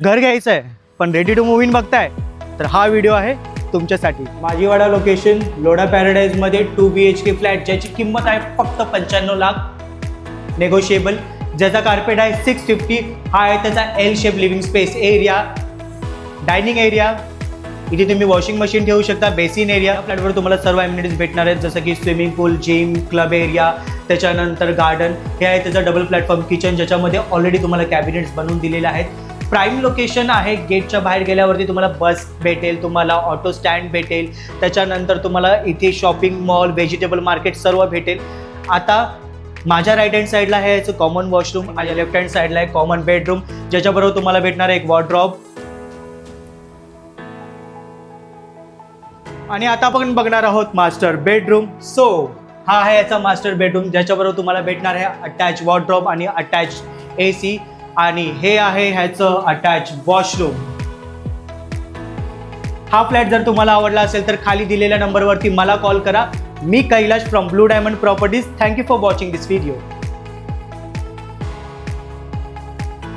घर घ्यायचं आहे पण रेडी टू मूव्ह इन बघताय तर हा व्हिडिओ आहे तुमच्यासाठी। Majiwada location Lodha पॅराडाईजमध्ये 2 BHK flat ज्याची किंमत आहे फक्त 95 लाख नेगोशिएबल, ज्याचा कार्पेट आहे 650। हा आहे त्याचा L shape living space area, dining area, इथे तुम्ही वॉशिंग मशीन ठेवू शकता, बेसिन एरिया। फ्लॅटवर तुम्हाला सर्व ॲम्युनिटीज भेटणार आहेत जसं की स्विमिंग पूल, जिम, क्लब एरिया, त्याच्यानंतर गार्डन। हे आहे त्याचा डबल प्लॅटफॉर्म किचन ज्याच्यामध्ये ऑलरेडी तुम्हाला कॅबिनेट्स बनवून दिलेले आहेत। प्राईम लोकेशन आहे, गेटच्या बाहेर गेल्यावरती तुम्हाला बस भेटेल, तुम्हाला ऑटो स्टँड भेटेल, त्याच्यानंतर तुम्हाला इथे शॉपिंग मॉल, व्हेजिटेबल मार्केट सर्व भेटेल। आता माझ्या राईट हँड साईडला आहे याचं कॉमन वॉशरूम, माझ्या लेफ्ट हँड साईडला आहे कॉमन बेडरूम ज्याच्याबरोबर तुम्हाला भेटणार आहे एक वॉर्डरॉब। आणि आता आपण बघणार आहोत मास्टर बेडरूम। सो हा आहे याचा मास्टर बेडरूम ज्याच्याबरोबर तुम्हाला भेटणार आहे अटॅच वॉर्डरॉब आणि अटॅच AC, आणि हे आहे ह्याचं अटॅच वॉशरूम। हा फ्लॅट जर तुम्हाला आवडला असेल तर खाली दिलेल्या नंबरवरती मला कॉल करा। मी Kailash from blue diamond properties. Thank you for watching this video.